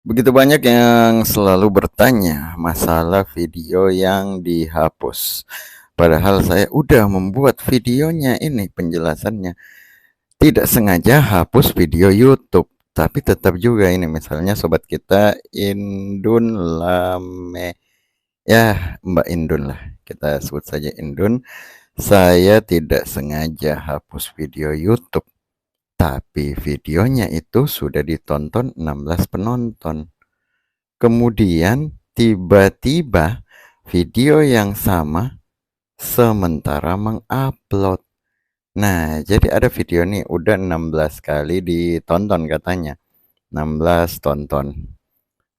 Begitu banyak yang selalu bertanya masalah video yang dihapus. Padahal saya udah membuat videonya ini penjelasannya. Tidak sengaja hapus video YouTube, tapi tetap juga ini misalnya sobat kita Indun Lame, ya Mbak Indun lah, kita sebut saja Indun. Saya tidak sengaja hapus video YouTube, tapi videonya itu sudah ditonton 16 penonton. Kemudian tiba-tiba video yang sama sementara mengupload. Nah, jadi ada video nih udah 16 kali ditonton katanya. 16 tonton.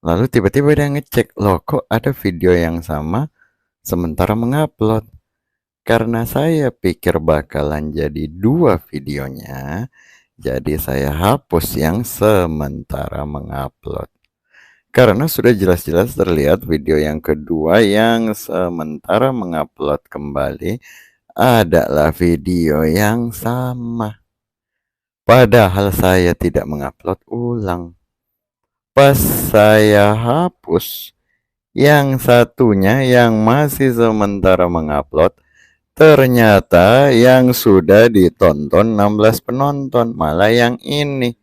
Lalu tiba-tiba dia ngecek, loh kok ada video yang sama sementara mengupload. Karena saya pikir bakalan jadi dua videonya, jadi saya hapus yang sementara mengupload. Karena sudah jelas-jelas terlihat video yang kedua yang sementara mengupload kembali adalah video yang sama. Padahal saya tidak mengupload ulang. Pas saya hapus, yang satunya yang masih sementara mengupload, ternyata yang sudah ditonton 16 penonton, malah yang ini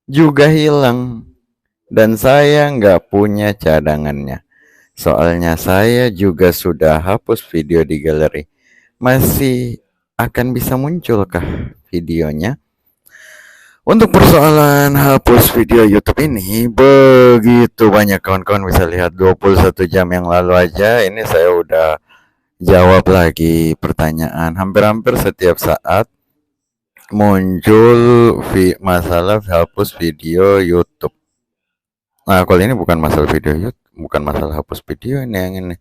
juga hilang. Dan saya nggak punya cadangannya. Soalnya saya juga sudah hapus video di galeri. Masih akan bisa munculkah videonya? Untuk persoalan hapus video YouTube ini, begitu banyak kawan-kawan bisa lihat 21 jam yang lalu aja, ini saya udah jawab lagi pertanyaan. Hampir-hampir setiap saat muncul masalah hapus video YouTube. Nah, kalau ini bukan masalah video YouTube, bukan masalah hapus video ini yang ini.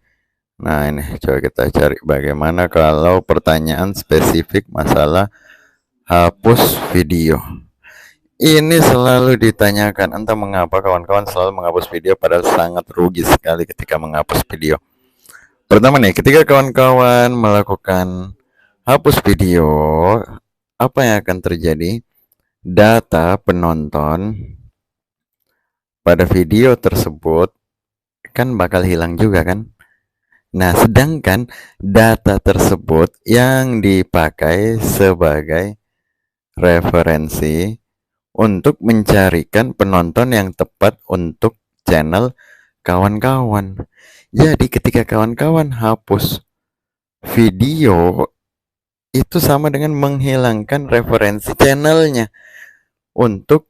Nah, ini coba kita cari bagaimana kalau pertanyaan spesifik masalah hapus video. Ini selalu ditanyakan, entah mengapa kawan-kawan selalu menghapus video padahal sangat rugi sekali ketika menghapus video. Pertama nih, ketika kawan-kawan melakukan hapus video, apa yang akan terjadi? Data penonton pada video tersebut kan bakal hilang juga kan? Nah, sedangkan data tersebut yang dipakai sebagai referensi untuk mencarikan penonton yang tepat untuk channel kawan-kawan. Jadi ketika kawan-kawan hapus video, itu sama dengan menghilangkan referensi channelnya untuk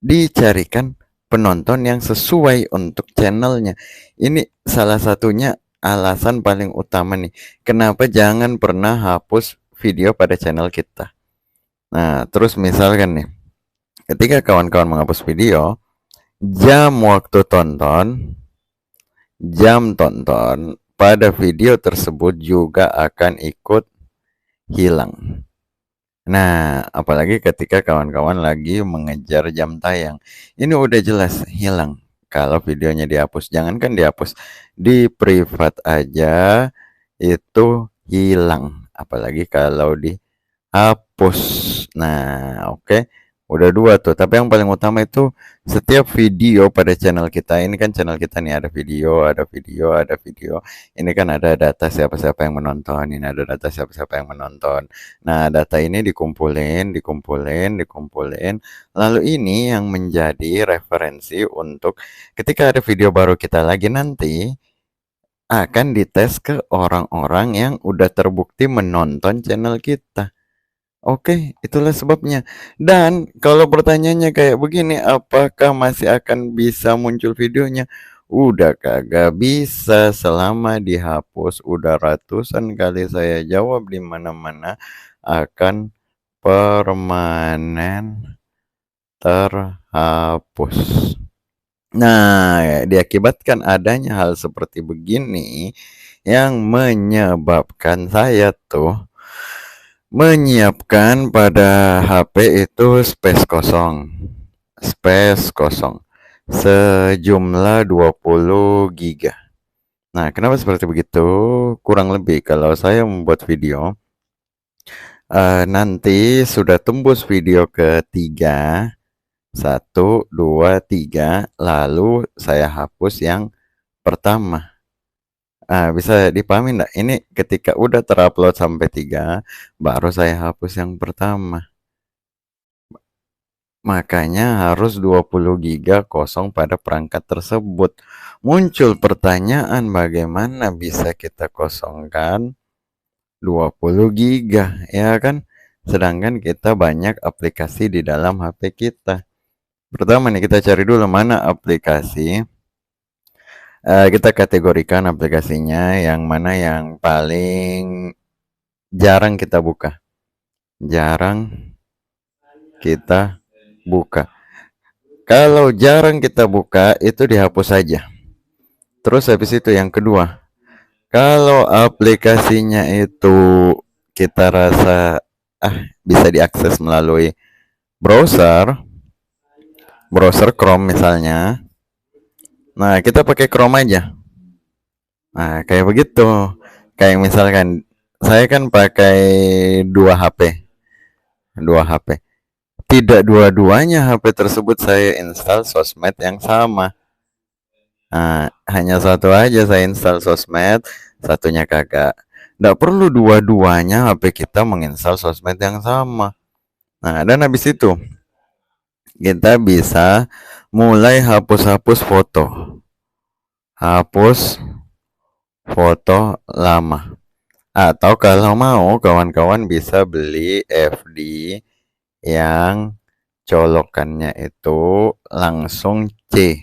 dicarikan penonton yang sesuai untuk channelnya. Ini salah satunya alasan paling utama nih, kenapa jangan pernah hapus video pada channel kita. Nah, terus misalkan nih, ketika kawan-kawan menghapus video, jam waktu tonton, jam tonton pada video tersebut juga akan ikut hilang. Nah, apalagi ketika kawan-kawan lagi mengejar jam tayang. Ini udah jelas hilang kalau videonya dihapus. Jangankan dihapus, di privat aja itu hilang. Apalagi kalau dihapus. Nah, oke. Udah dua tuh. Tapi yang paling utama itu setiap video pada channel kita. Ini kan channel kita nih ada video, ada video, ada video. Ini kan ada data siapa-siapa yang menonton. Ini ada data siapa-siapa yang menonton. Nah, data ini dikumpulin, lalu ini yang menjadi referensi untuk ketika ada video baru kita lagi nanti akan dites ke orang-orang yang udah terbukti menonton channel kita. Oke, itulah sebabnya. Dan kalau pertanyaannya kayak begini, apakah masih akan bisa muncul videonya? Udah kagak bisa selama dihapus. Udah ratusan kali saya jawab di mana-mana akan permanen terhapus. Nah, diakibatkan adanya hal seperti begini yang menyebabkan saya tuh menyiapkan pada HP itu space kosong sejumlah 20 giga. Nah, kenapa seperti begitu? Kurang lebih kalau saya membuat video nanti sudah tembus video ketiga, 1, 2, 3, lalu saya hapus yang pertama. Bisa dipahami nggak? Ini ketika udah terupload sampai 3, baru saya hapus yang pertama. Makanya harus 20 giga kosong pada perangkat tersebut. Muncul pertanyaan bagaimana bisa kita kosongkan 20 giga, ya kan? Sedangkan kita banyak aplikasi di dalam HP kita. Pertama nih kita cari dulu mana aplikasi. Kita kategorikan aplikasinya yang mana yang paling jarang kita buka. Jarang kita buka. Kalau jarang kita buka itu dihapus saja. Terus habis itu yang kedua, kalau aplikasinya itu kita rasa bisa diakses melalui browser Chrome misalnya. Nah, kita pakai Chrome aja. Nah, kayak begitu. Kayak misalkan saya kan pakai 2 HP. Tidak dua-duanya HP tersebut saya install sosmed yang sama. Nah, hanya satu aja saya install sosmed, satunya kagak. Nggak perlu dua-duanya HP kita menginstal sosmed yang sama. Nah, dan habis itu kita bisa mulai hapus-hapus foto. Hapus foto lama. Atau kalau mau kawan-kawan bisa beli FD yang colokannya itu langsung C,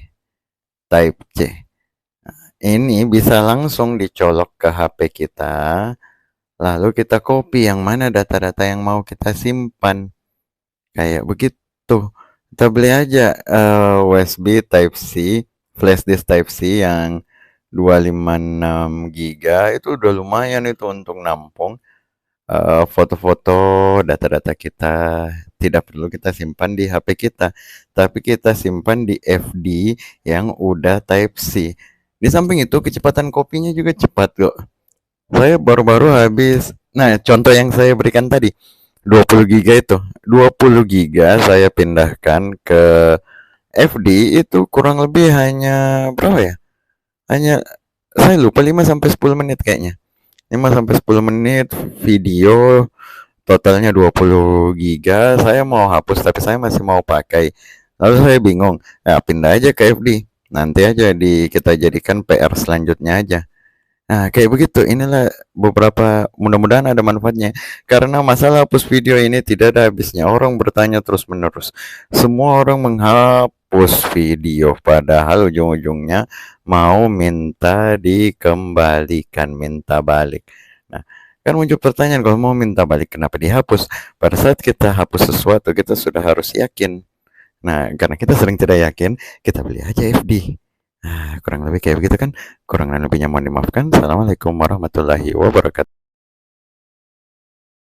type C. Ini bisa langsung dicolok ke HP kita, lalu kita copy yang mana data-data yang mau kita simpan. Kayak begitu. Kita beli aja USB Type C, flash disk Type C yang 256 GB itu udah lumayan itu untuk nampung foto-foto, data-data kita. Tidak perlu kita simpan di HP kita, tapi kita simpan di FD yang udah Type C. Di samping itu kecepatan kopinya juga cepat kok. Saya baru-baru habis. Nah, contoh yang saya berikan tadi 20 giga itu. 20 giga saya pindahkan ke FD itu kurang lebih hanya berapa ya? Hanya saya lupa 5 sampai 10 menit kayaknya. 5 sampai 10 menit video totalnya 20 giga. Saya mau hapus tapi saya masih mau pakai. Lalu saya bingung. Ya, pindah aja ke FD. Nanti aja kita jadikan PR selanjutnya aja. Nah, kayak begitu. Inilah beberapa, mudah-mudahan ada manfaatnya. Karena masalah hapus video ini tidak ada habisnya. Orang bertanya terus-menerus. Semua orang menghapus video, padahal ujung-ujungnya mau minta dikembalikan, minta balik. Nah, kan muncul pertanyaan, kalau mau minta balik kenapa dihapus? Pada saat kita hapus sesuatu, kita sudah harus yakin. Nah, karena kita sering tidak yakin, kita beli aja FD. Kurang lebih kayak begitu kan. Kurang lebihnya mohon dimaafkan. Assalamualaikum warahmatullahi wabarakatuh.